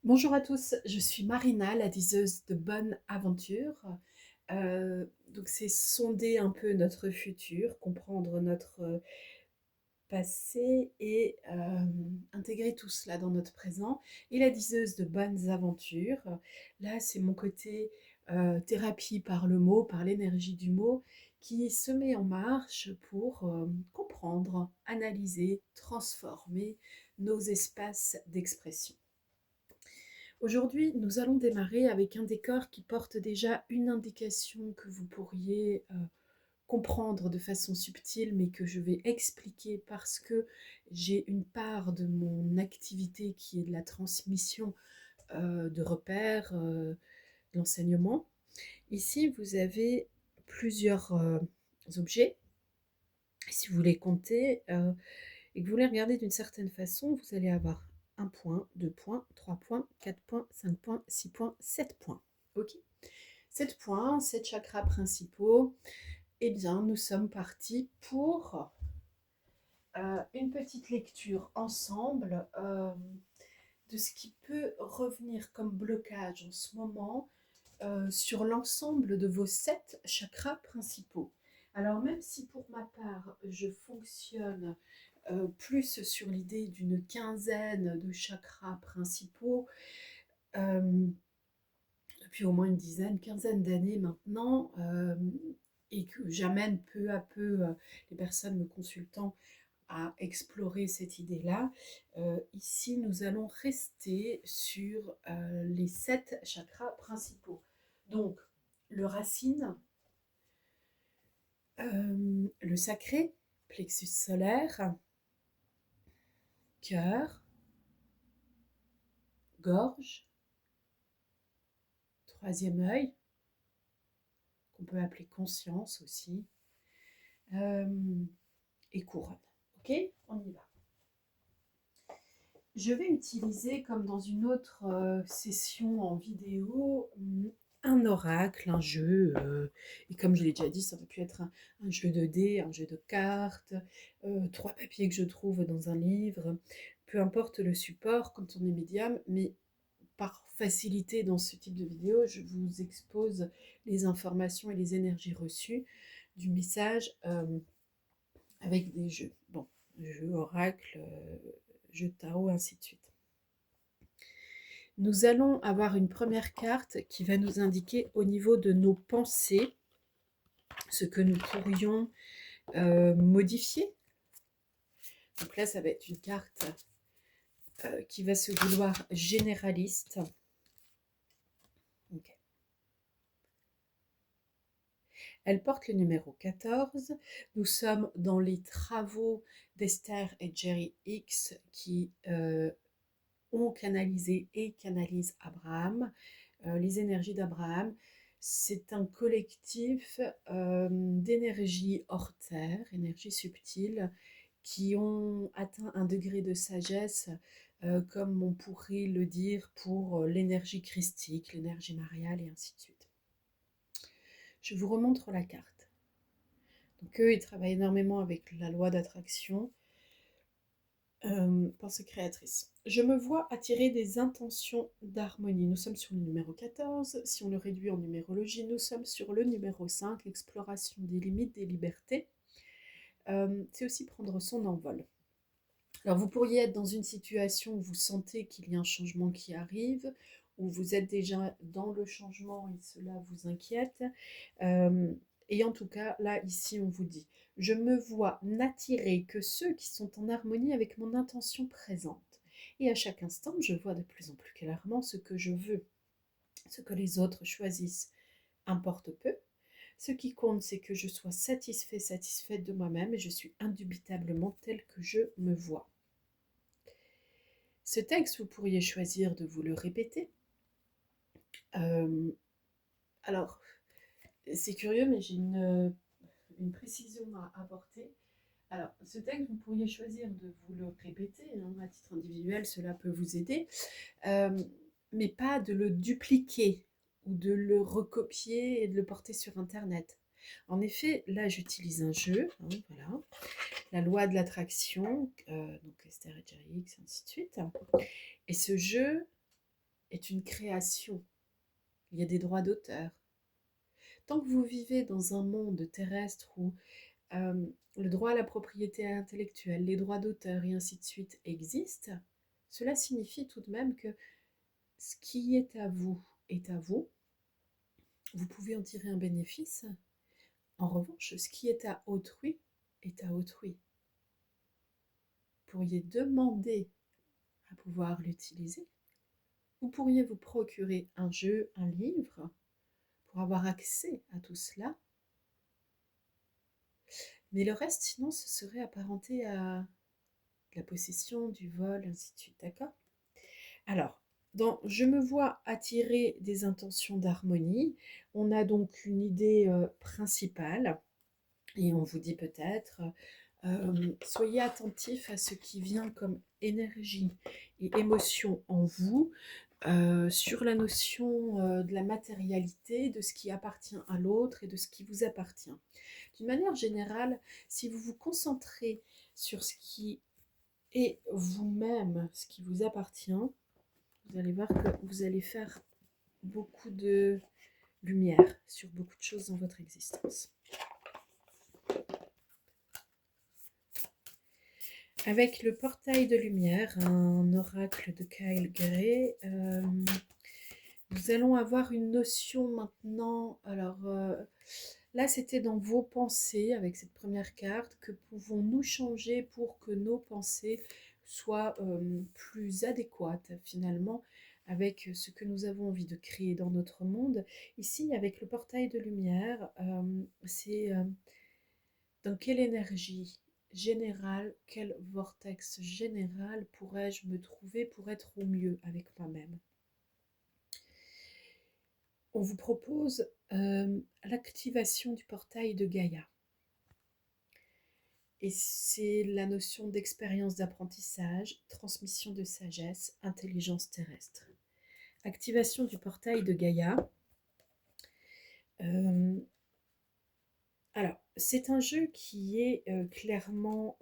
Bonjour à tous, je suis Marina, la diseuse de bonne aventure. Donc c'est sonder un peu notre futur, comprendre notre passé et intégrer tout cela dans notre présent. Et la diseuse de bonnes aventures, là c'est mon côté thérapie par le mot, par l'énergie du mot, qui se met en marche pour comprendre, analyser, transformer nos espaces d'expression. Aujourd'hui, nous allons démarrer avec un décor qui porte déjà une indication que vous pourriez comprendre de façon subtile, mais que je vais expliquer parce que j'ai une part de mon activité qui est de la transmission de repères, de l'enseignement. Ici, vous avez plusieurs objets. Si vous les comptez et que vous les regardez d'une certaine façon, vous allez avoir un point, 2 points, 3 points, 4 points, 5 points, 6 points, 7 points. Ok, 7 points, 7 chakras principaux. Eh bien, nous sommes partis pour une petite lecture ensemble de ce qui peut revenir comme blocage en ce moment sur l'ensemble de vos 7 chakras principaux. Alors même si pour ma part, je fonctionne plus sur l'idée d'une quinzaine de chakras principaux, euh, depuis au moins une dizaine, quinzaine d'années maintenant, et que j'amène peu à peu les personnes me consultant à explorer cette idée-là. Ici, nous allons rester sur les 7 chakras principaux. Donc, le racine, le sacré, plexus solaire, cœur, gorge, troisième œil, qu'on peut appeler conscience aussi, euh, et couronne. Ok, on y va. Je vais utiliser, comme dans une autre session en vidéo, un oracle, un jeu. Et comme je l'ai déjà dit, ça aurait pu être un jeu de dés, un jeu de cartes, 3 papiers que je trouve dans un livre. Peu importe le support quand on est médium, mais par facilité dans ce type de vidéo, je vous expose les informations et les énergies reçues du message avec des jeux. Bon, jeu oracle, jeu tarot, ainsi de suite. Nous allons avoir une première carte qui va nous indiquer au niveau de nos pensées ce que nous pourrions modifier. Donc là, ça va être une carte qui va se vouloir généraliste. Okay. Elle porte le numéro 14. Nous sommes dans les travaux d'Esther et Jerry Hicks qui ont canalisé et canalisent Abraham, les énergies d'Abraham. C'est un collectif d'énergie hors terre, énergie subtile, qui ont atteint un degré de sagesse, comme on pourrait le dire pour l'énergie christique, l'énergie mariale et ainsi de suite. Je vous remontre la carte. Donc eux, ils travaillent énormément avec la loi d'attraction, pensée créatrice. Je me vois attirer des intentions d'harmonie. Nous sommes sur le numéro 14. Si on le réduit en numérologie, nous sommes sur le numéro 5, l'exploration des limites des libertés. C'est aussi prendre son envol. Alors vous pourriez être dans une situation où vous sentez qu'il y a un changement qui arrive, où vous êtes déjà dans le changement et cela vous inquiète. Euh, et en tout cas, là, ici, on vous dit, je me vois n'attirer que ceux qui sont en harmonie avec mon intention présente. Et à chaque instant, je vois de plus en plus clairement ce que je veux. Ce que les autres choisissent importe peu. Ce qui compte, c'est que je sois satisfait, satisfaite de moi-même et je suis indubitablement tel que je me vois. Ce texte, vous pourriez choisir de vous le répéter. Euh, alors, c'est curieux, mais j'ai une précision à apporter. Alors, ce texte, vous pourriez choisir de vous le répéter, hein, à titre individuel, cela peut vous aider, euh, mais pas de le dupliquer ou de le recopier et de le porter sur Internet. En effet, là, j'utilise un jeu, hein, voilà, la loi de l'attraction, donc Esther et Jerry, ainsi de suite. Et ce jeu, est une création. Il y a des droits d'auteur. Tant que vous vivez dans un monde terrestre où le droit à la propriété intellectuelle, les droits d'auteur et ainsi de suite existent, cela signifie tout de même que ce qui est à vous est à vous. Vous pouvez en tirer un bénéfice. En revanche, ce qui est à autrui est à autrui. Vous pourriez demander à pouvoir l'utiliser. Vous pourriez vous procurer un jeu, un livre, pour avoir accès à tout cela. Mais le reste, sinon, ce serait apparenté à la possession, du vol, ainsi de suite, d'accord? Alors, dans Je me vois attirer des intentions d'harmonie, on a donc une idée principale, et on vous dit peut-être, soyez attentif à ce qui vient comme énergie et émotion en vous, sur la notion de la matérialité, de ce qui appartient à l'autre et de ce qui vous appartient. D'une manière générale, si vous vous concentrez sur ce qui est vous-même, ce qui vous appartient, vous allez voir que vous allez faire beaucoup de lumière sur beaucoup de choses dans votre existence. Avec le portail de lumière, un oracle de Kyle Gray, nous allons avoir une notion maintenant. Alors là, c'était dans vos pensées avec cette première carte. Que pouvons-nous changer pour que nos pensées soient plus adéquates finalement avec ce que nous avons envie de créer dans notre monde? Ici, avec le portail de lumière, c'est dans quelle énergie générale, quel vortex général pourrais-je me trouver pour être au mieux avec moi-même? On vous propose l'activation du portail de Gaïa. Et c'est la notion d'expérience d'apprentissage, transmission de sagesse, intelligence terrestre. Activation du portail de Gaïa. Alors, c'est un jeu qui est clairement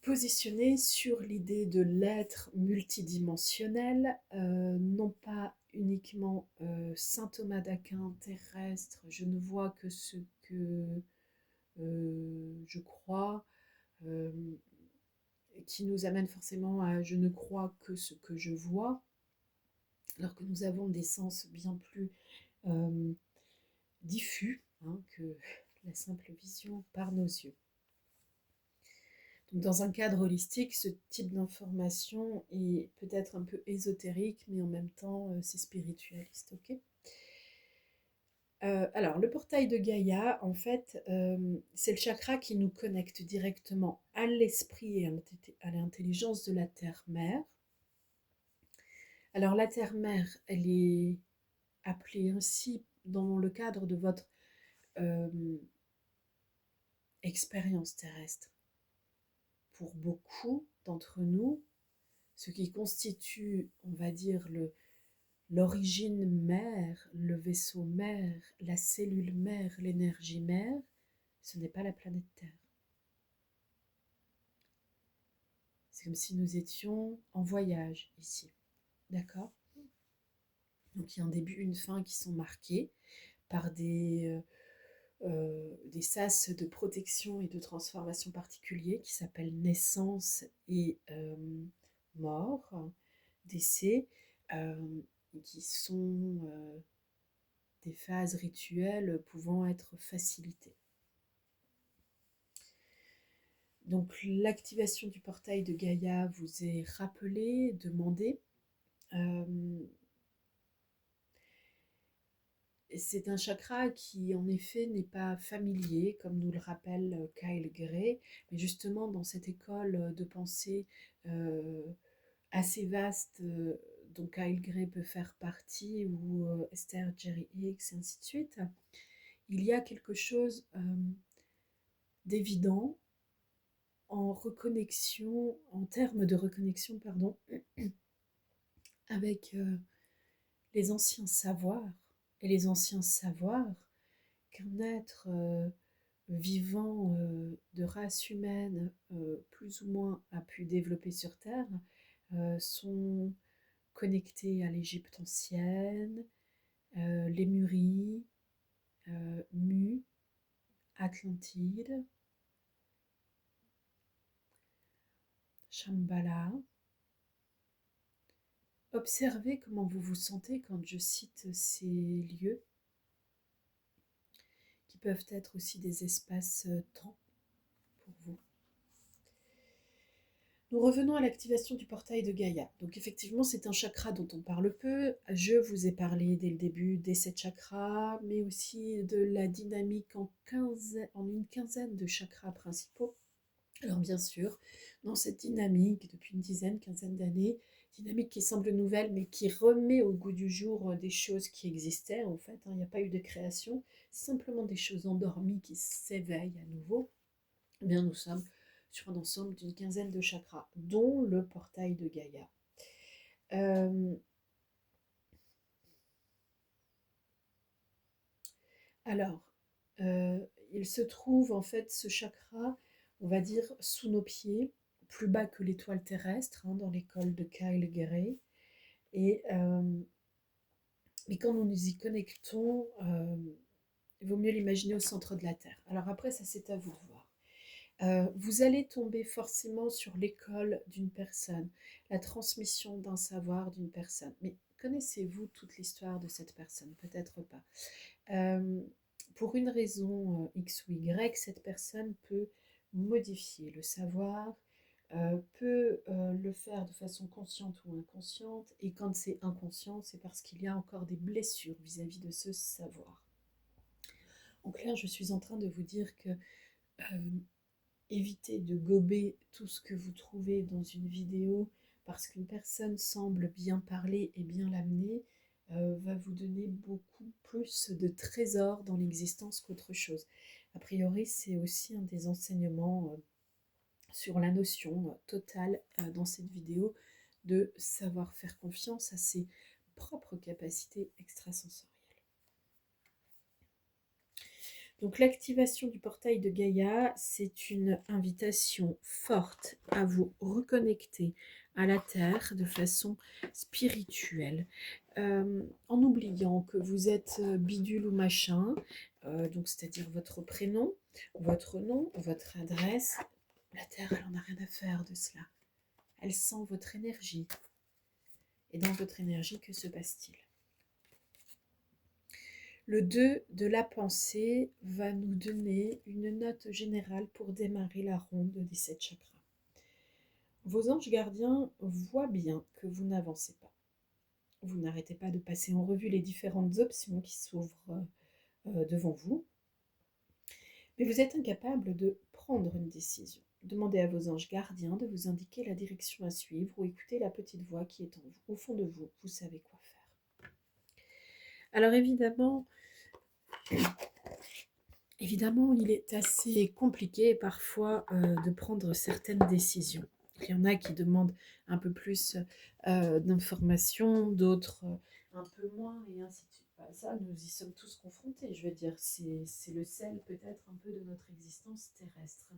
positionné sur l'idée de l'être multidimensionnel, non pas uniquement saint Thomas d'Aquin terrestre, je ne vois que ce que je crois, qui nous amène forcément à je ne crois que ce que je vois, alors que nous avons des sens bien plus diffus que la simple vision par nos yeux. Donc, dans un cadre holistique, ce type d'information est peut-être un peu ésotérique, mais en même temps, c'est spiritualiste, ok? Alors, le portail de Gaïa, en fait, c'est le chakra qui nous connecte directement à l'esprit et à l'intelligence de la Terre-Mère. Alors, la Terre-Mère, elle est appelée ainsi dans le cadre de votre expérience terrestre. Pour beaucoup d'entre nous, ce qui constitue, on va dire, l'origine mère, le vaisseau mère, la cellule mère, l'énergie mère, ce n'est pas la planète Terre. C'est comme si nous étions en voyage ici. D'accord? Donc il y a un début, une fin qui sont marqués par des sas de protection et de transformation particuliers qui s'appellent naissance et mort, décès, qui sont des phases rituelles pouvant être facilitées. Donc l'activation du portail de Gaïa vous est rappelée, demandée. C'est un chakra qui en effet n'est pas familier, comme nous le rappelle Kyle Gray, mais justement dans cette école de pensée assez vaste dont Kyle Gray peut faire partie, ou Esther Jerry Hicks, et ainsi de suite, il y a quelque chose d'évident en reconnexion, en termes de reconnexion, pardon, avec les anciens savoirs. Et les anciens savoirs qu'un être vivant de race humaine plus ou moins a pu développer sur Terre sont connecté à l'Égypte ancienne, Lémurie, Mu, Atlantide, Shambhala. Observez comment vous vous sentez quand je cite ces lieux, qui peuvent être aussi des espaces-temps pour vous. Nous revenons à l'activation du portail de Gaïa. Donc effectivement, c'est un chakra dont on parle peu. Je vous ai parlé dès le début des 7 chakras, mais aussi de la dynamique en une quinzaine de chakras principaux. Alors bien sûr, dans cette dynamique, depuis une dizaine, quinzaine d'années, dynamique qui semble nouvelle, mais qui remet au goût du jour des choses qui existaient en fait. Il n'y a pas eu de création, simplement des choses endormies qui s'éveillent à nouveau. Eh bien, nous sommes sur un ensemble d'une quinzaine de chakras, dont le portail de Gaïa. Alors, il se trouve en fait ce chakra, on va dire, sous nos pieds, plus bas que l'étoile terrestre, dans l'école de Kyle Guerret. Et quand nous nous y connectons, il vaut mieux l'imaginer au centre de la Terre. Alors après, ça c'est à vous de voir. Vous allez tomber forcément sur l'école d'une personne, la transmission d'un savoir d'une personne. Mais connaissez-vous toute l'histoire de cette personne? Peut-être pas. Pour une raison X ou Y, cette personne peut modifier le savoir, peut le faire de façon consciente ou inconsciente, et quand c'est inconscient, c'est parce qu'il y a encore des blessures vis-à-vis de ce savoir. En clair, je suis en train de vous dire que évitez de gober tout ce que vous trouvez dans une vidéo parce qu'une personne semble bien parler et bien l'amener, va vous donner beaucoup plus de trésors dans l'existence qu'autre chose. A priori, c'est aussi un des enseignements sur la notion totale dans cette vidéo de savoir faire confiance à ses propres capacités extrasensorielles. Donc l'activation du portail de Gaïa, c'est une invitation forte à vous reconnecter à la Terre de façon spirituelle, en oubliant que vous êtes bidule ou machin, donc c'est-à-dire votre prénom, votre nom, votre adresse. La Terre, elle n'en a rien à faire de cela. Elle sent votre énergie. Et dans votre énergie, que se passe-t-il? Le 2 de la pensée va nous donner une note générale pour démarrer la ronde des 7 chakras. Vos anges gardiens voient bien que vous n'avancez pas. Vous n'arrêtez pas de passer en revue les différentes options qui s'ouvrent devant vous. Mais vous êtes incapable de prendre une décision. Demandez à vos anges gardiens de vous indiquer la direction à suivre ou écoutez la petite voix qui est en vous. Au fond de vous, vous savez quoi faire. Alors évidemment, il est assez compliqué parfois de prendre certaines décisions. Il y en a qui demandent un peu plus d'informations, d'autres un peu moins, et ainsi de suite. Ça, nous y sommes tous confrontés, je veux dire, c'est le sel peut-être un peu de notre existence terrestre.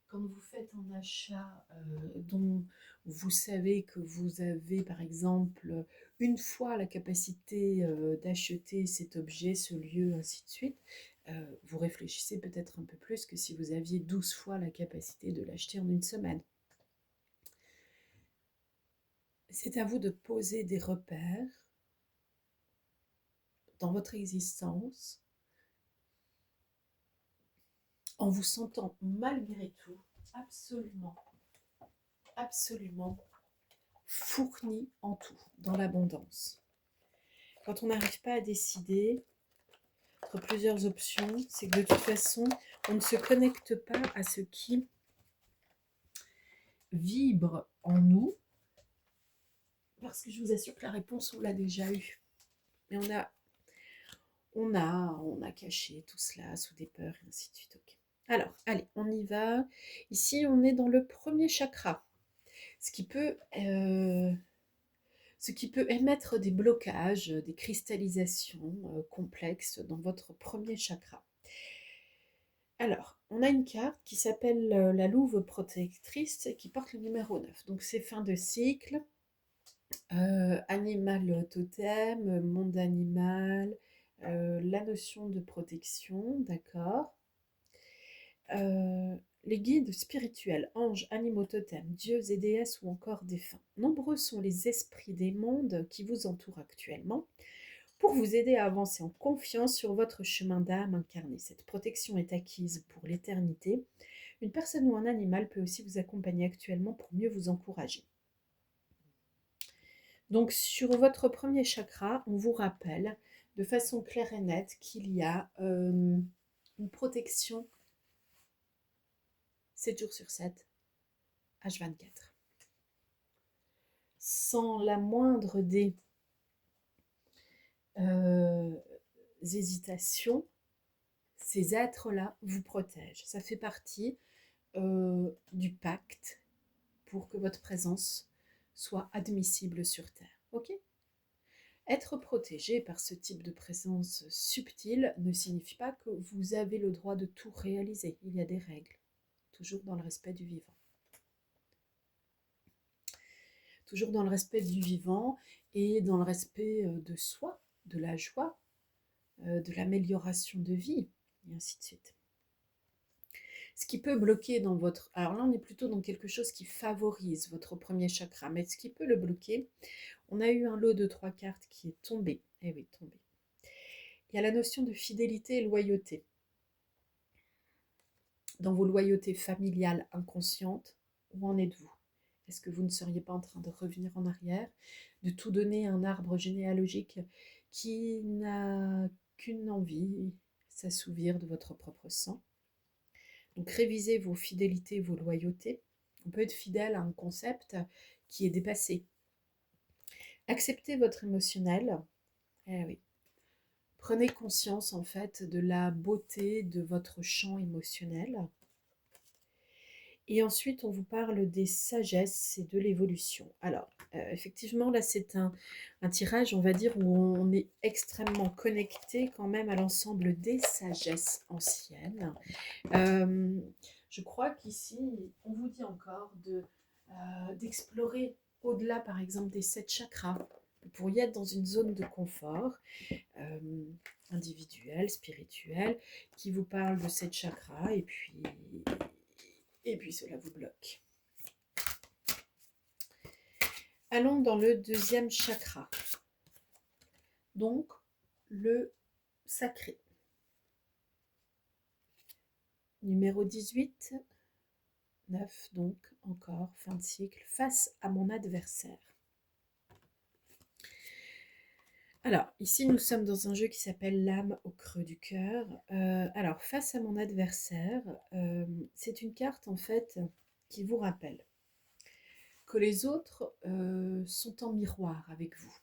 Quand vous faites un achat dont vous savez que vous avez par exemple une fois la capacité d'acheter cet objet, ce lieu, ainsi de suite, vous réfléchissez peut-être un peu plus que si vous aviez 12 fois la capacité de l'acheter en une semaine. C'est à vous de poser des repères dans votre existence en vous sentant malgré tout absolument fourni en tout, dans l'abondance. Quand on n'arrive pas à décider entre plusieurs options, c'est que de toute façon, on ne se connecte pas à ce qui vibre en nous, parce que je vous assure que la réponse, on l'a déjà eue. Mais on a caché tout cela sous des peurs, et ainsi de suite. Okay. Alors, allez, on y va. Ici, on est dans le premier chakra, ce qui peut émettre des blocages, des cristallisations complexes dans votre premier chakra. Alors, on a une carte qui s'appelle la louve protectrice et qui porte le numéro 9. Donc, c'est fin de cycle. Animal totem, monde animal, la notion de protection, d'accord. Les guides spirituels, anges, animaux totems, dieux et déesses ou encore défunts. Nombreux sont les esprits des mondes qui vous entourent actuellement pour vous aider à avancer en confiance sur votre chemin d'âme incarné. Cette protection est acquise pour l'éternité. Une personne ou un animal peut aussi vous accompagner actuellement pour mieux vous encourager. Donc sur votre premier chakra, on vous rappelle de façon claire et nette qu'il y a une protection 7 jours sur 7, H24. Sans la moindre des hésitations, ces êtres-là vous protègent. Ça fait partie du pacte pour que votre présence soit admissible sur Terre. Ok ? Être protégé par ce type de présence subtile ne signifie pas que vous avez le droit de tout réaliser. Il y a des règles, toujours dans le respect du vivant. Toujours dans le respect du vivant et dans le respect de soi, de la joie, de l'amélioration de vie, et ainsi de suite. Ce qui peut bloquer dans votre... Alors là, on est plutôt dans quelque chose qui favorise votre premier chakra, mais ce qui peut le bloquer, on a eu un lot de 3 cartes qui est tombé. Eh oui, tombé. Il y a la notion de fidélité et loyauté. Dans vos loyautés familiales inconscientes, où en êtes-vous? Est-ce que vous ne seriez pas en train de revenir en arrière, de tout donner à un arbre généalogique qui n'a qu'une envie, s'assouvir de votre propre sang? Donc révisez vos fidélités, vos loyautés. On peut être fidèle à un concept qui est dépassé. Acceptez votre émotionnel. Eh oui. Prenez conscience en fait de la beauté de votre champ émotionnel. Et ensuite, on vous parle des sagesses et de l'évolution. Alors, effectivement, là, c'est un tirage, on va dire, où on est extrêmement connecté quand même à l'ensemble des sagesses anciennes. Je crois qu'ici, on vous dit encore d'explorer au-delà, par exemple, des 7 chakras. Vous pourriez être dans une zone de confort individuelle, spirituelle, qui vous parle de 7 chakras, et puis cela vous bloque. Allons dans le deuxième chakra. Donc, le sacré. Numéro 18, 9, donc, encore, fin de cycle, face à mon adversaire. Alors, ici, nous sommes dans un jeu qui s'appelle l'âme au creux du cœur. Alors, face à mon adversaire, c'est une carte, en fait, qui vous rappelle que les autres sont en miroir avec vous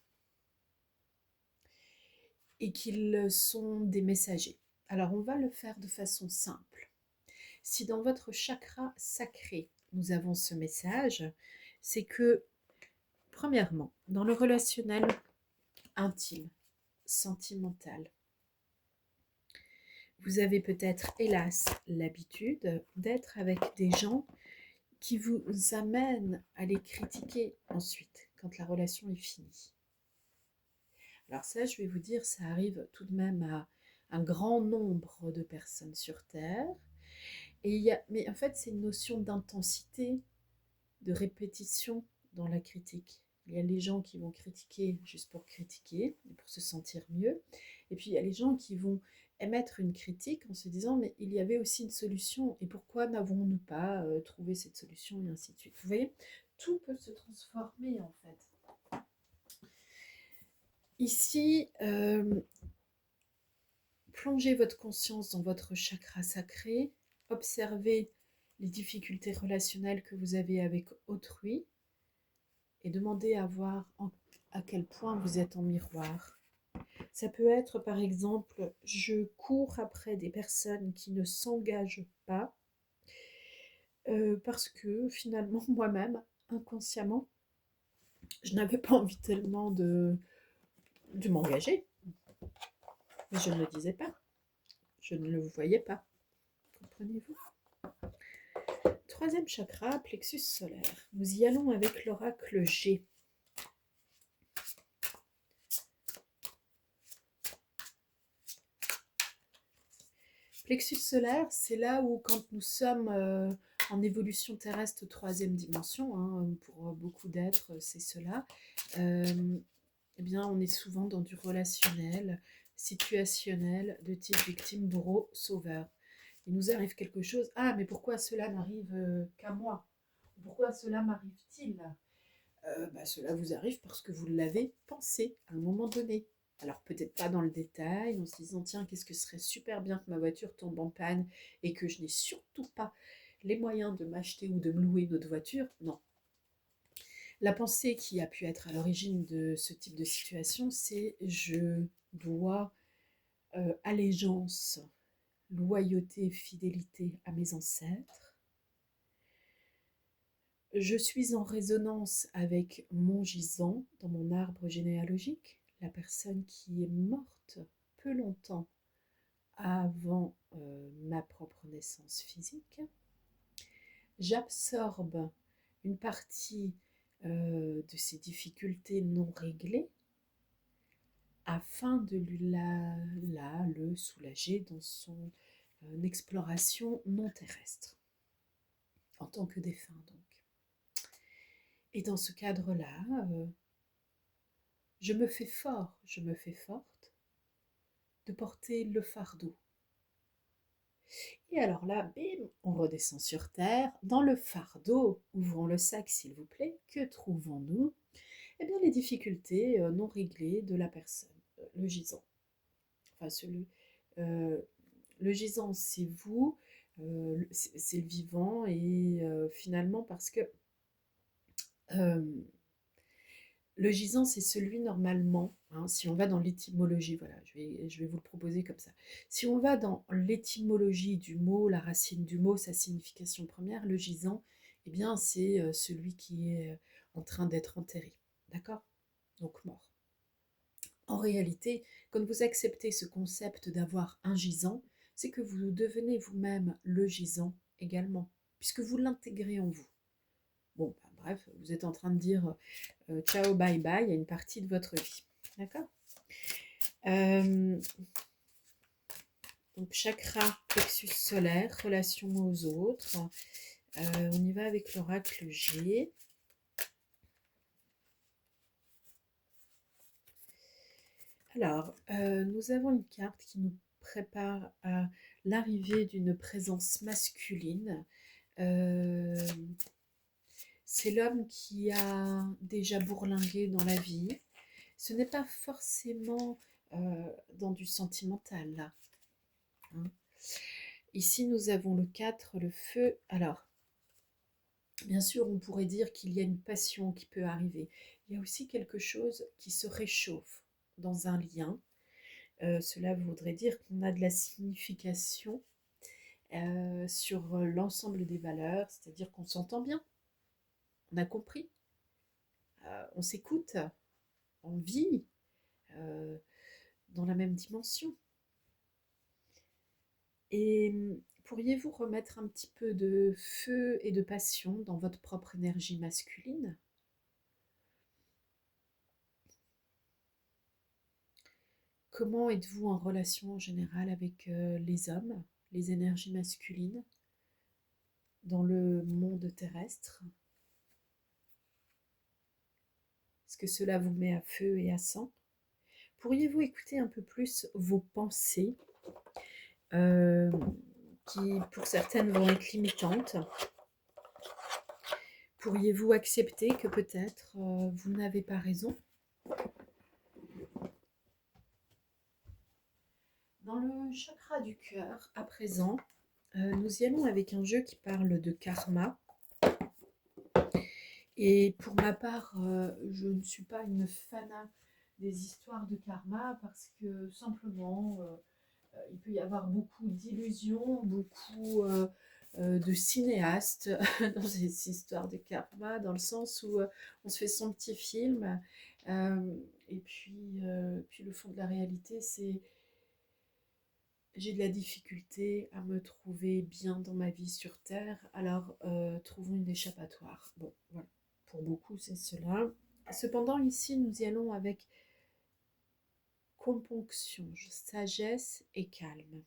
et qu'ils sont des messagers. Alors, on va le faire de façon simple. Si dans votre chakra sacré, nous avons ce message, c'est que, premièrement, dans le relationnel intime, sentimental, vous avez peut-être, hélas, l'habitude d'être avec des gens qui vous amènent à les critiquer ensuite, quand la relation est finie. Alors ça, je vais vous dire, ça arrive tout de même à un grand nombre de personnes sur Terre. Mais en fait, c'est une notion d'intensité, de répétition dans la critique. Il y a les gens qui vont critiquer juste pour critiquer, pour se sentir mieux. Et puis il y a les gens qui vont émettre une critique en se disant mais il y avait aussi une solution et pourquoi n'avons-nous pas trouvé cette solution et ainsi de suite. Vous voyez, tout peut se transformer en fait. Ici, plongez votre conscience dans votre chakra sacré, observez les difficultés relationnelles que vous avez avec autrui et demandez à voir à quel point vous êtes en miroir. Ça peut être par exemple, je cours après des personnes qui ne s'engagent pas parce que finalement moi-même, inconsciemment, je n'avais pas envie tellement de m'engager. Mais je ne le disais pas. Je ne le voyais pas. Comprenez-vous? Troisième chakra, plexus solaire. Nous y allons avec l'oracle G. Plexus solaire, c'est là où quand nous sommes en évolution terrestre troisième dimension, hein, pour beaucoup d'êtres, c'est cela, eh bien, on est souvent dans du relationnel, situationnel, de type victime, bourreau, sauveur. Il nous arrive quelque chose, ah, mais pourquoi cela n'arrive qu'à moi? Pourquoi cela m'arrive-t-il? Cela vous arrive parce que vous l'avez pensé à un moment donné. Alors peut-être pas dans le détail, en se disant tiens, qu'est-ce que ce serait super bien que ma voiture tombe en panne et que je n'ai surtout pas les moyens de m'acheter ou de me louer une autre voiture. Non. La pensée qui a pu être à l'origine de ce type de situation, c'est je dois allégeance, loyauté, fidélité à mes ancêtres. Je suis en résonance avec mon gisant dans mon arbre généalogique, la personne qui est morte peu longtemps avant ma propre naissance physique. J'absorbe une partie de ces difficultés non réglées afin de le soulager dans son exploration non terrestre, en tant que défunt donc. Et dans ce cadre-là, je me fais fort, je me fais forte de porter le fardeau. Et alors là, bim, on redescend sur terre. Dans le fardeau, ouvrons le sac s'il vous plaît, que trouvons-nous? Eh bien les difficultés non réglées de la personne, le gisant. Enfin, le gisant, c'est vous, c'est le vivant, et finalement parce que le gisant, c'est celui normalement, hein, si on va dans l'étymologie, voilà, je vais vous le proposer comme ça. Si on va dans l'étymologie du mot, la racine du mot, sa signification première, le gisant, eh bien, c'est celui qui est en train d'être enterré, d'accord? Donc mort. En réalité, quand vous acceptez ce concept d'avoir un gisant, c'est que vous devenez vous-même le gisant également, puisque vous l'intégrez en vous. Bon, bref, vous êtes en train de dire ciao, bye bye à une partie de votre vie. D'accord. Donc, chakra, plexus solaire, relation aux autres. On y va avec l'oracle G. Alors, nous avons une carte qui nous prépare à l'arrivée d'une présence masculine. C'est l'homme qui a déjà bourlingué dans la vie. Ce n'est pas forcément dans du sentimental, là. Hein. Ici, nous avons le 4, le feu. Alors, bien sûr, on pourrait dire qu'il y a une passion qui peut arriver. Il y a aussi quelque chose qui se réchauffe dans un lien. Cela voudrait dire qu'on a de la signification sur l'ensemble des valeurs, c'est-à-dire qu'on s'entend bien, on a compris, on s'écoute, on vit dans la même dimension. Et pourriez-vous remettre un petit peu de feu et de passion dans votre propre énergie masculine? Comment êtes-vous en relation en général avec les hommes, les énergies masculines dans le monde terrestre? Est-ce que cela vous met à feu et à sang? Pourriez-vous écouter un peu plus vos pensées qui, pour certaines, vont être limitantes? Pourriez-vous accepter que peut-être vous n'avez pas raison? Dans le chakra du cœur, à présent, nous y allons avec un jeu qui parle de karma. Et pour ma part, je ne suis pas une fanat des histoires de karma parce que simplement, il peut y avoir beaucoup d'illusions, beaucoup de cinéastes dans ces histoires de karma, dans le sens où on se fait son petit film, et puis le fond de la réalité, c'est j'ai de la difficulté à me trouver bien dans ma vie sur Terre, alors trouvons une échappatoire. Bon, voilà, pour beaucoup c'est cela. Cependant, ici, nous y allons avec componction, sagesse et calme.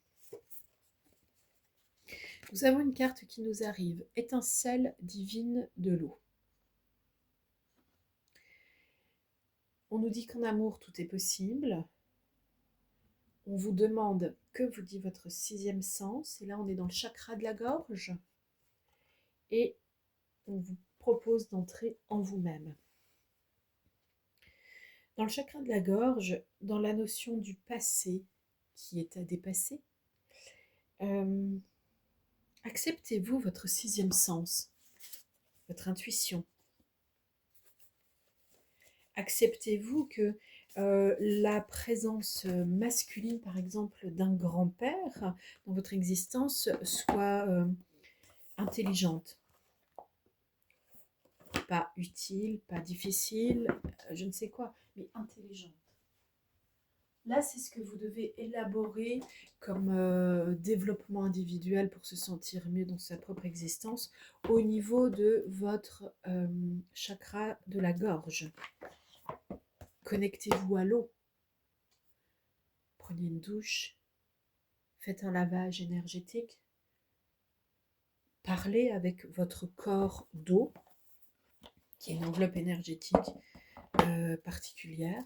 Nous avons une carte qui nous arrive, étincelle divine de l'eau. On nous dit qu'en amour, tout est possible. On vous demande que vous dit votre sixième sens. Et là, on est dans le chakra de la gorge. Et on vous propose d'entrer en vous-même. Dans le chakra de la gorge, dans la notion du passé qui est à dépasser, acceptez-vous votre sixième sens, votre intuition. Acceptez-vous que la présence masculine, par exemple, d'un grand-père dans votre existence soit intelligente, pas utile, pas difficile, je ne sais quoi, mais intelligente. Là, c'est ce que vous devez élaborer comme développement individuel pour se sentir mieux dans sa propre existence au niveau de votre chakra de la gorge. Connectez-vous à l'eau. Prenez une douche. Faites un lavage énergétique. Parlez avec votre corps d'eau, qui est une enveloppe énergétique particulière.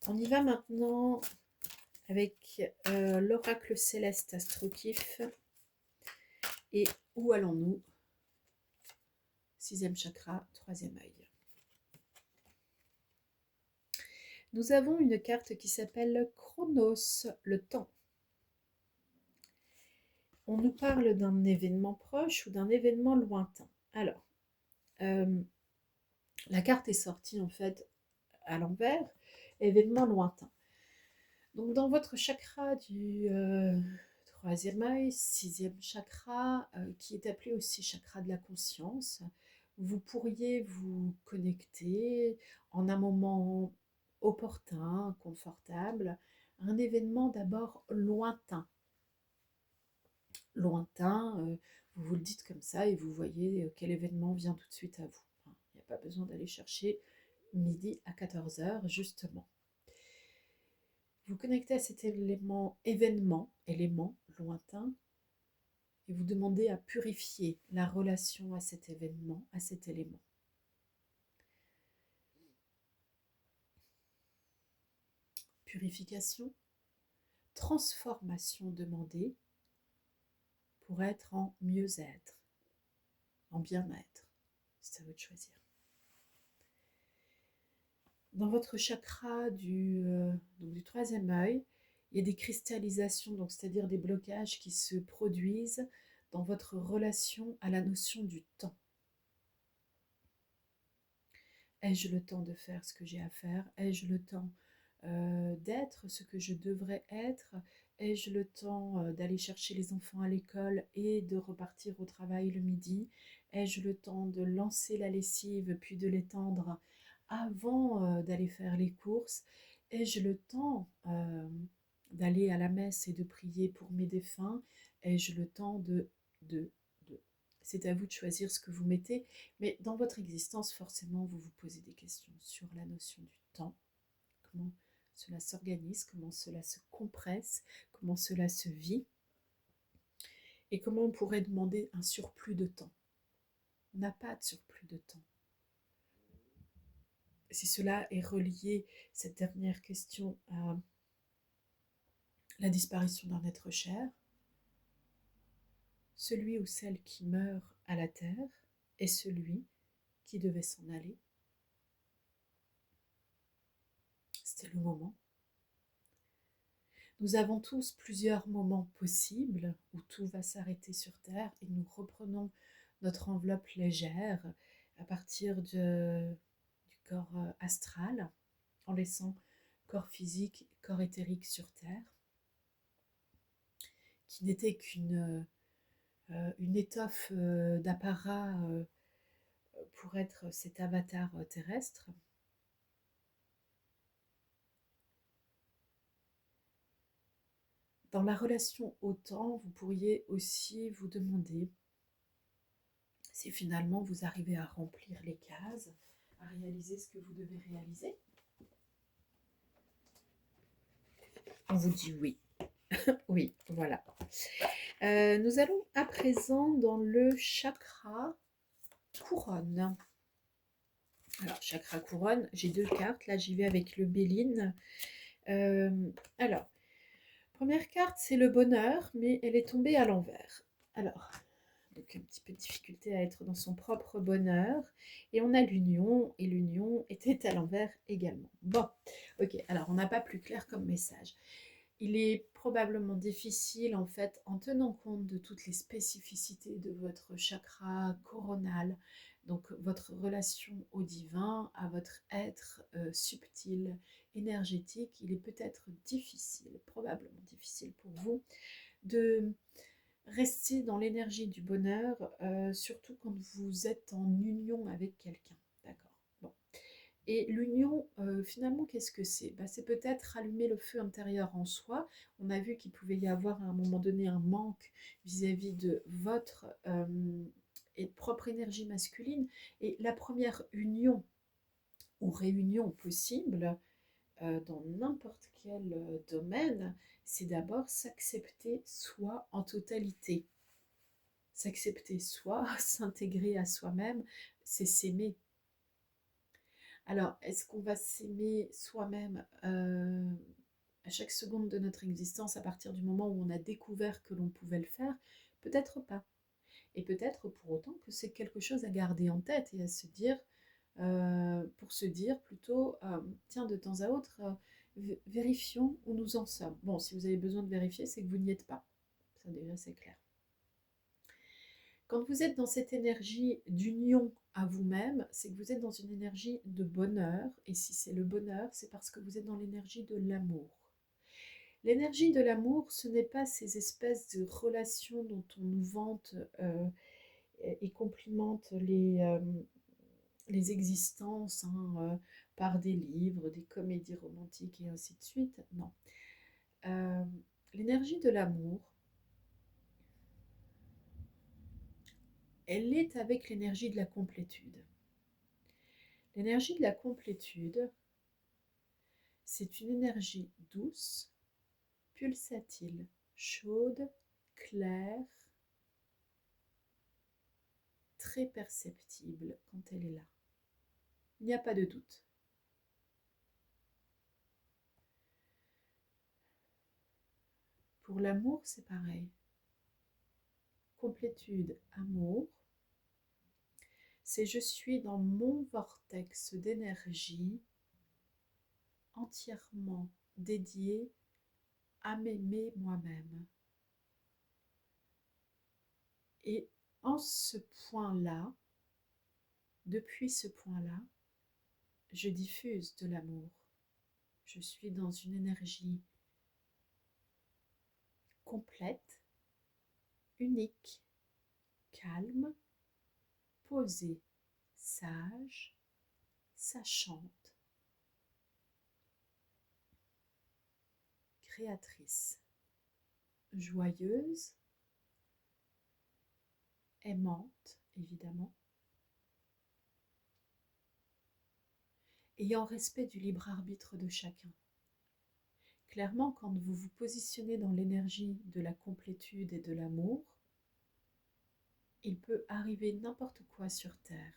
On y va maintenant avec l'oracle céleste Astrokif. Et où allons-nous? Sixième chakra, troisième œil. Nous avons une carte qui s'appelle Chronos, le temps. On nous parle d'un événement proche ou d'un événement lointain. Alors, la carte est sortie en fait à l'envers, événement lointain. Donc dans votre chakra du troisième œil, sixième chakra, qui est appelé aussi chakra de la conscience, vous pourriez vous connecter en un moment opportun, confortable, à un événement d'abord lointain. Lointain, vous vous le dites comme ça et vous voyez quel événement vient tout de suite à vous. Il n'y a pas besoin d'aller chercher midi à 14 h justement. Vous connectez à cet élément lointain, et vous demandez à purifier la relation à cet événement, à cet élément. Purification, transformation demandée pour être en mieux-être, en bien-être. C'est à vous de choisir. Dans votre chakra du troisième œil, il y a des cristallisations, donc c'est-à-dire des blocages qui se produisent dans votre relation à la notion du temps. Ai-je le temps de faire ce que j'ai à faire? Ai-je le temps d'être ce que je devrais être? Ai-je le temps d'aller chercher les enfants à l'école et de repartir au travail le midi? Ai-je le temps de lancer la lessive puis de l'étendre avant d'aller faire les courses? Ai-je le temps d'aller à la messe et de prier pour mes défunts? Ai-je le temps de... C'est à vous de choisir ce que vous mettez, mais dans votre existence, forcément, vous vous posez des questions sur la notion du temps, comment cela s'organise, comment cela se compresse, comment cela se vit, et comment on pourrait demander un surplus de temps. On n'a pas de surplus de temps. Si cela est relié, cette dernière question, à la disparition d'un être cher, celui ou celle qui meurt à la terre est celui qui devait s'en aller. C'était le moment. Nous avons tous plusieurs moments possibles où tout va s'arrêter sur Terre et nous reprenons notre enveloppe légère à partir du corps astral, en laissant corps physique, corps éthérique sur Terre, qui n'était qu'une une étoffe d'apparat pour être cet avatar terrestre. Dans la relation au temps, vous pourriez aussi vous demander si finalement vous arrivez à remplir les cases, à réaliser ce que vous devez réaliser. On vous dit oui. Oui, voilà. Nous allons à présent dans le chakra couronne. Alors, chakra couronne, j'ai 2 cartes. Là, j'y vais avec le Béline. Euh, alors, première carte, c'est le bonheur, mais elle est tombée à l'envers. Alors, donc un petit peu de difficulté à être dans son propre bonheur. Et on a l'union, et l'union était à l'envers également. Bon, ok, alors on n'a pas plus clair comme message. Il est probablement difficile, en fait, en tenant compte de toutes les spécificités de votre chakra coronal, donc votre relation au divin, à votre être subtil, énergétique, il est peut-être difficile, probablement difficile pour vous, de rester dans l'énergie du bonheur, surtout quand vous êtes en union avec quelqu'un. D'accord. Bon. Et l'union, finalement, qu'est-ce que c'est? C'est peut-être allumer le feu intérieur en soi. On a vu qu'il pouvait y avoir à un moment donné un manque vis-à-vis de votre et propre énergie masculine. Et la première union ou réunion possible dans n'importe quel domaine, c'est d'abord s'accepter soi en totalité. S'accepter soi, s'intégrer à soi-même, c'est s'aimer. Alors, est-ce qu'on va s'aimer soi-même à chaque seconde de notre existence à partir du moment où on a découvert que l'on pouvait le faire? Peut-être pas. Et peut-être pour autant que c'est quelque chose à garder en tête et à se dire, pour se dire plutôt, tiens, de temps à autre, vérifions où nous en sommes. Bon, si vous avez besoin de vérifier, c'est que vous n'y êtes pas. Ça déjà, c'est clair. Quand vous êtes dans cette énergie d'union à vous-même, c'est que vous êtes dans une énergie de bonheur. Et si c'est le bonheur, c'est parce que vous êtes dans l'énergie de l'amour. L'énergie de l'amour, ce n'est pas ces espèces de relations dont on nous vante et complimente les existences par des livres, des comédies romantiques et ainsi de suite. Non. Euh, L'énergie de l'amour, elle est avec l'énergie de la complétude. L'énergie de la complétude, c'est une énergie douce, pulsatile, chaude, claire, très perceptible quand elle est là. Il n'y a pas de doute. Pour l'amour, c'est pareil. Complétude, amour, c'est je suis dans mon vortex d'énergie entièrement dédié à m'aimer moi-même. Et en ce point-là, depuis ce point-là, je diffuse de l'amour. Je suis dans une énergie complète, unique, calme, posée, sage, sachante, créatrice, joyeuse, aimante, évidemment, ayant respect du libre arbitre de chacun. Clairement, quand vous vous positionnez dans l'énergie de la complétude et de l'amour, il peut arriver n'importe quoi sur Terre.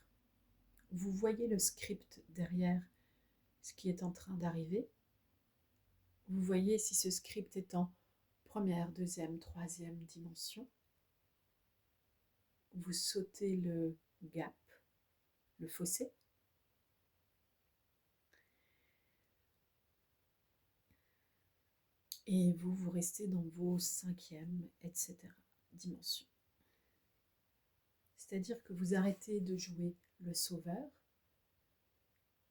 Vous voyez le script derrière ce qui est en train d'arriver. Vous voyez si ce script est en première, deuxième, troisième dimension. Vous sautez le gap, le fossé. Et vous restez dans vos cinquièmes, etc. dimensions. C'est-à-dire que vous arrêtez de jouer le sauveur,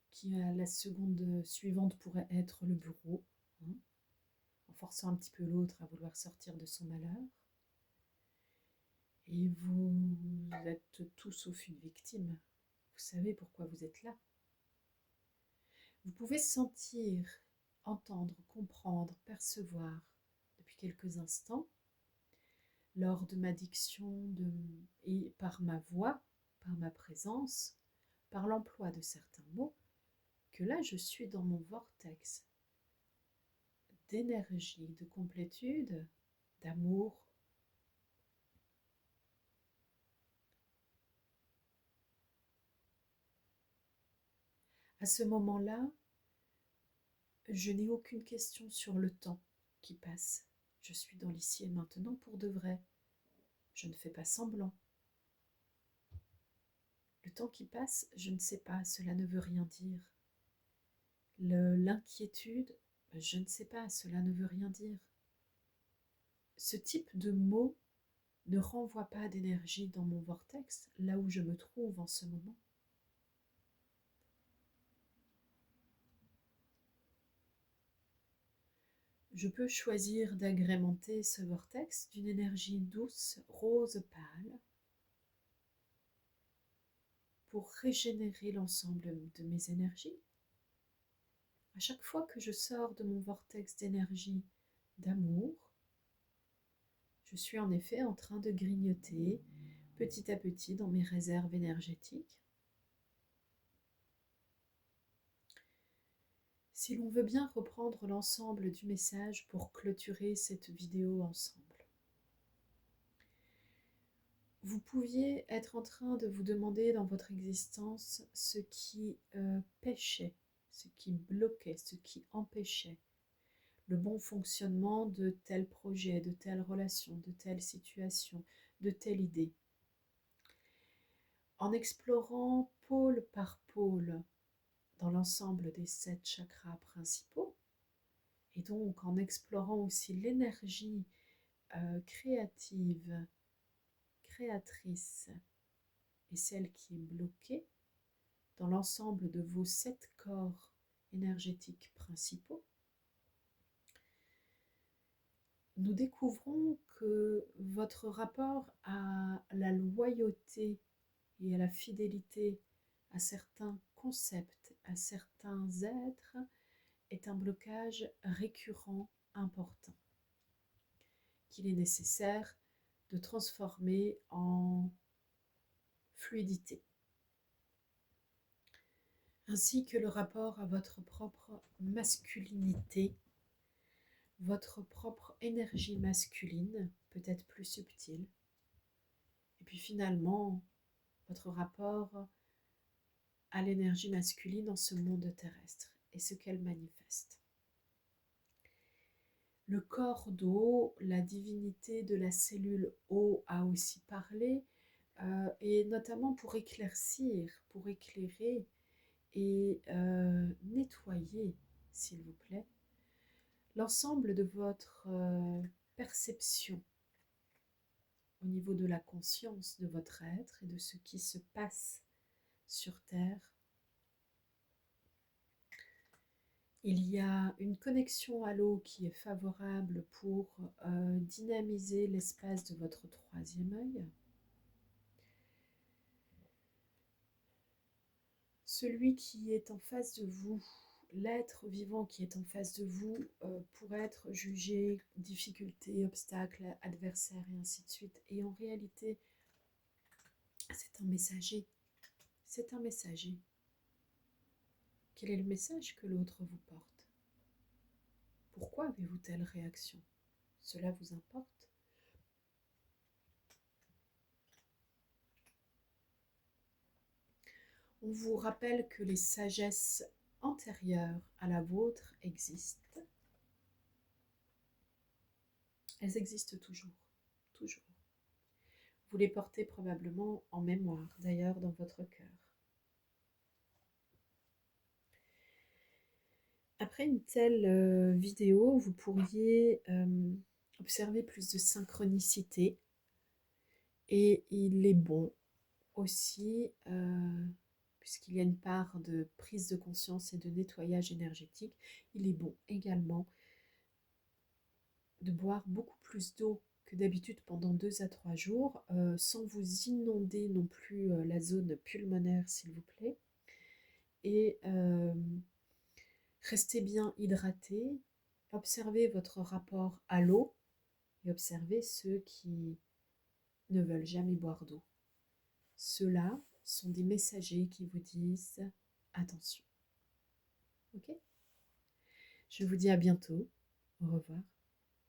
qui à la seconde suivante pourrait être le bourreau, en forçant un petit peu l'autre à vouloir sortir de son malheur. Et vous êtes tout sauf une victime. Vous savez pourquoi vous êtes là. Vous pouvez sentir, entendre, comprendre, percevoir depuis quelques instants, lors de ma diction et par ma voix, par ma présence, par l'emploi de certains mots, que là je suis dans mon vortex d'énergie, de complétude, d'amour. À ce moment-là, je n'ai aucune question sur le temps qui passe. Je suis dans l'ici et maintenant pour de vrai. Je ne fais pas semblant. Le temps qui passe, je ne sais pas, cela ne veut rien dire. L'inquiétude, je ne sais pas, cela ne veut rien dire. Ce type de mot ne renvoie pas d'énergie dans mon vortex, là où je me trouve en ce moment. Je peux choisir d'agrémenter ce vortex d'une énergie douce, rose pâle, pour régénérer l'ensemble de mes énergies. À chaque fois que je sors de mon vortex d'énergie d'amour, je suis en effet en train de grignoter petit à petit dans mes réserves énergétiques. Si l'on veut bien reprendre l'ensemble du message pour clôturer cette vidéo ensemble, vous pouviez être en train de vous demander dans votre existence ce qui pêchait, ce qui bloquait, ce qui empêchait le bon fonctionnement de tel projet, de telle relation, de telle situation, de telle idée. En explorant pôle par pôle dans l'ensemble des 7 chakras principaux, et donc en explorant aussi l'énergie créative, créatrice, et celle qui est bloquée dans l'ensemble de vos 7 corps énergétiques principaux, nous découvrons que votre rapport à la loyauté et à la fidélité à certains concepts, à certains êtres, est un blocage récurrent important, qu'il est nécessaire de transformer en fluidité, ainsi que le rapport à votre propre masculinité, votre propre énergie masculine, peut-être plus subtile, et puis finalement, votre rapport à l'énergie masculine en ce monde terrestre et ce qu'elle manifeste. Le corps d'eau, la divinité de la cellule eau a aussi parlé, et notamment pour éclaircir, pour éclairer et nettoyer, s'il vous plaît, l'ensemble de votre perception au niveau de la conscience de votre être et de ce qui se passe sur Terre. Il y a une connexion à l'eau qui est favorable pour dynamiser l'espace de votre troisième œil. Celui qui est en face de vous, l'être vivant qui est en face de vous, pourrait être jugé difficulté, obstacle, adversaire et ainsi de suite. Et en réalité, c'est un messager. C'est un messager. Quel est le message que l'autre vous porte? Pourquoi avez-vous telle réaction? Cela vous importe? On vous rappelle que les sagesses antérieures à la vôtre existent. Elles existent toujours, toujours. Vous les portez probablement en mémoire, d'ailleurs, dans votre cœur. Après une telle vidéo, vous pourriez observer plus de synchronicité. Et il est bon aussi, puisqu'il y a une part de prise de conscience et de nettoyage énergétique, il est bon également de boire beaucoup plus d'eau que d'habitude pendant 2 à 3 jours, sans vous inonder non plus la zone pulmonaire, s'il vous plaît. Et restez bien hydraté, observez votre rapport à l'eau et observez ceux qui ne veulent jamais boire d'eau. Ceux-là sont des messagers qui vous disent attention. Ok ? Je vous dis à bientôt. Au revoir.